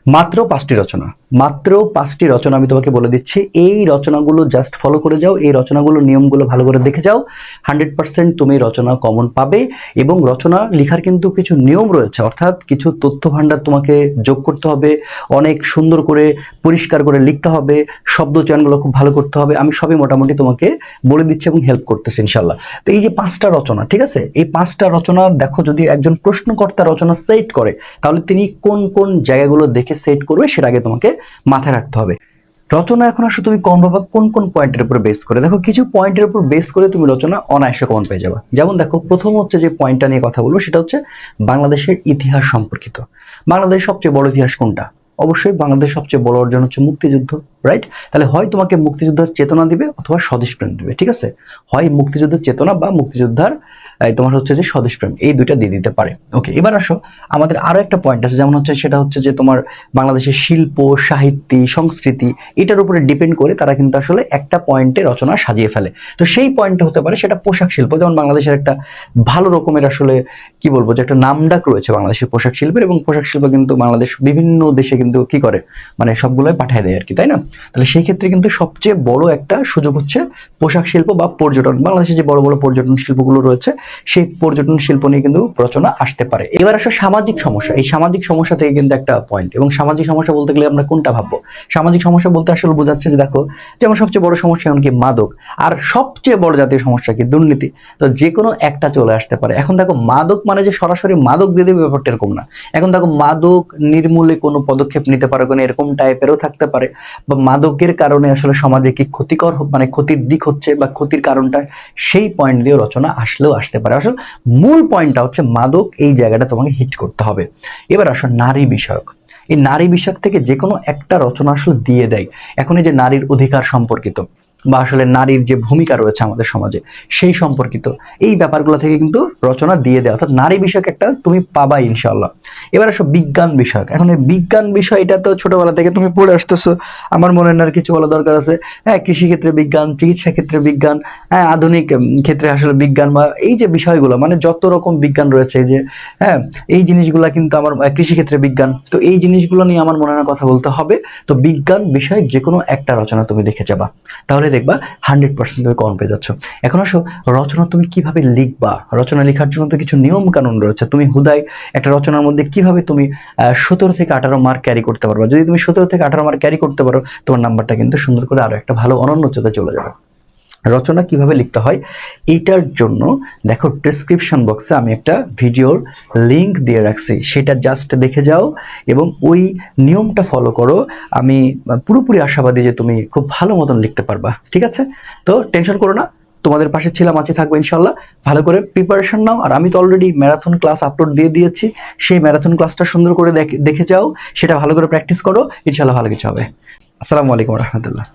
মাত্র 5টি রচনা, মাত্র 5টি রচনা আমি তোমাকে বলে দিচ্ছি। এই রচনাগুলো জাস্ট ফলো করে যাও, এই রচনাগুলো নিয়মগুলো ভালো করে দেখে যাও, 100% তুমি রচনা কমন পাবে। এবং রচনা লেখার কিন্তু কিছু নিয়ম রয়েছে, অর্থাৎ কিছু তথ্য ভাণ্ডার তোমাকে যোগ করতে হবে, অনেক সুন্দর করে পরিষ্কার করে লিখতে হবে, শব্দ চয়নগুলো খুব ভালো করতে হবে। আমি সবই মোটামুটি তোমাকে বলে দিচ্ছি এবং হেল্প করতেছি ইনশাল্লাহ। তো এই যে 5টা রচনা, ঠিক আছে, এই 5টা রচনা দেখো, যদি একজন প্রশ্নকর্তা রচনা সেট করে তাহলে তিনি কোন কোন জায়গাগুলো দেখে সেট করবে সেটা আগে তোমাকে মাথায় রাখতে হবে। রচনা এখন আসলে তুমি কম পাবা কোন কোন পয়েন্টের উপর বেস করে। দেখো, কিছু পয়েন্টের উপর বেস করে তুমি রচনা অনায়াসে কমন পেয়ে যাবে। যেমন দেখো, প্রথম হচ্ছে যে পয়েন্টটা নিয়ে কথা বলবো সেটা হচ্ছে বাংলাদেশের ইতিহাস সম্পর্কিত। বাংলাদেশের সবচেয়ে বড় ইতিহাস কোনটা? অবশ্যই বাংলাদেশের সবচেয়ে বড় অর্জন হচ্ছে মুক্তিযুদ্ধ, রাইট? তাহলে হয় তোমাকে মুক্তিযোদ্ধার চেতনা দিবে অথবা স্বদেশপ্রেম দিবে, ঠিক আছে? হয় মুক্তিযুদ্ধের চেতনা বা মুক্তিযোদ্ধার তোমার হচ্ছে যে স্বদেশপ্রেম, এই দুইটা দিয়ে দিতে পারে। ওকে, এবার আসো, আমাদের আরো একটা পয়েন্ট আছে, যেমন হচ্ছে সেটা হচ্ছে যে তোমার বাংলাদেশের শিল্প, সাহিত্য, সংস্কৃতি, এটার উপরে ডিপেন্ড করে তারা কিন্তু আসলে একটা পয়েন্টে রচনা সাজিয়ে ফেলে। তো সেই পয়েন্টটা হতে পারে সেটা পোশাক শিল্প। যেমন বাংলাদেশের একটা ভালো রকমের আসলে কি বলবো, যে একটা নামডাক রয়েছে বাংলাদেশের পোশাক শিল্পের, এবং পোশাক শিল্প কিন্তু বাংলাদেশ বিভিন্ন দেশে কিন্তু কি করে, মানে সবগুলোই পাঠিয়ে দেয় আর কি, তাই না? তাহলে সেই ক্ষেত্রে কিন্তু সবচেয়ে বড় একটা সুযোগ হচ্ছে পোশাক শিল্প বা পর্যটন। বাংলাদেশে যে বড় বড় পর্যটন শিল্পগুলো রয়েছে সেই পর্যটন শিল্প নিয়ে কিন্তু রচনা আসতে পারে। এবার আসলে সামাজিক সমস্যা, এই সামাজিক সমস্যা থেকে কিন্তু একটা পয়েন্ট। এবং সামাজিক সমস্যা বলতে গেলে আমরা কোনটা ভাববো? সামাজিক সমস্যা বলতে আসলে বোঝাচ্ছে যে দেখো, যেমন সবচেয়ে বড় সমস্যা এমনকি মাদক, আর সবচেয়ে বড় জাতীয় সমস্যা কি? দুর্নীতি। তো যে কোনো একটা চলে আসতে পারে। এখন দেখো, মাদক মানে যে সরাসরি মাদক দিয়ে দেবে ব্যাপারটা এরকম না। এখন দেখো, মাদক নির্মূলে কোনো পদক্ষেপ নিতে পারে কোনো এরকম টাইপেরও থাকতে পারে, বা মাদকের কারণে আসলে সমাজে কি ক্ষতিকর মানে ক্ষতির দিক হচ্ছে বা ক্ষতির কারণটা, সেই পয়েন্ট দিয়ে রচনা আসলেও আসতে পারে। আসলে মূল পয়েন্টটা হচ্ছে মাদক, এই জায়গাটা তোমাকে হিট করতে হবে। এবার আসো নারী বিষয়ক। এই নারী বিষয়ক থেকে যে কোনো একটা রচনা আসলে দিয়ে দেয়। এখন এই যে নারীর অধিকার সম্পর্কিত বা আসলে নারীর যে ভূমিকা রয়েছে আমাদের সমাজে সেই সম্পর্কিত এই ব্যাপারগুলো থেকে কিন্তু রচনা দিয়ে দেয়, অর্থাৎ নারী বিষয়ক একটা তুমি পাবা ইনশাআল্লাহ। এবার আসো বিজ্ঞান বিষয়ক। এখন এই বিজ্ঞান বিষয়টা তো ছোটবেলা থেকে তুমি পড়ে আসতেছো, আমার মনে হয় না আর কিছু বলা দরকার আছে। হ্যাঁ, কৃষি ক্ষেত্রে বিজ্ঞান, চিকিৎসা ক্ষেত্রে বিজ্ঞান, হ্যাঁ, আধুনিক ক্ষেত্রে আসলে বিজ্ঞান, বা এই যে বিষয়গুলো, মানে যত রকম বিজ্ঞান রয়েছে, যে হ্যাঁ, এই জিনিসগুলো কিন্তু আমার কৃষি ক্ষেত্রে বিজ্ঞান, তো এই জিনিসগুলো নিয়ে আমার মনে হয় কথা বলতে হবে। তো বিজ্ঞান বিষয়ক যে কোনো একটা রচনা তুমি দেখে যাবা, তাহলে দেখবা 100% তুমি কমন পেয়ে যাচ্ছ। এখন আসো, রচনা তুমি কিভাবে লিখবা। রচনা লেখার জন্য তো কিছু নিয়ম কানুন রয়েছে। তুমি হুদাই একটা রচনার মধ্যে কিভাবে তুমি 17 থেকে 18 মার্ক ক্যারি করতে পারবা। যদি তুমি 17 থেকে 18 মার্ক ক্যারি করতে পারো, তোমার নাম্বারটা কিন্তু সুন্দর করে আরো একটা ভালো অনন্য উচ্চতায় চলে যাবে। রচনা কিভাবে লিখতে হয় এইটার জন্য দেখো, ডেসক্রিপশন বক্সে আমি একটা ভিডিওর লিংক দিয়ে রাখছি, সেটা জাস্ট দেখে যাও এবং ওই নিয়মটা ফলো করো। আমি পুরোপুরি আশাবাদী যে তুমি খুব ভালো মতন লিখতে পারবা, ঠিক আছে? তো টেনশন করো না, তোমাদের পাশে ছিলাম, আছে, থাকবো ইনশাল্লাহ। ভালো করে প্রিপারেশন নাও। আর আমি তো অলরেডি ম্যারাথন ক্লাস আপলোড দিয়ে দিয়েছি, সেই ম্যারাথন ক্লাসটা সুন্দর করে দেখে যাও, সেটা ভালো করে প্র্যাকটিস করো, ইনশাল্লাহ ভালো কিছু হবে। আসসালামু আলাইকুম রহমতুল্লাহ।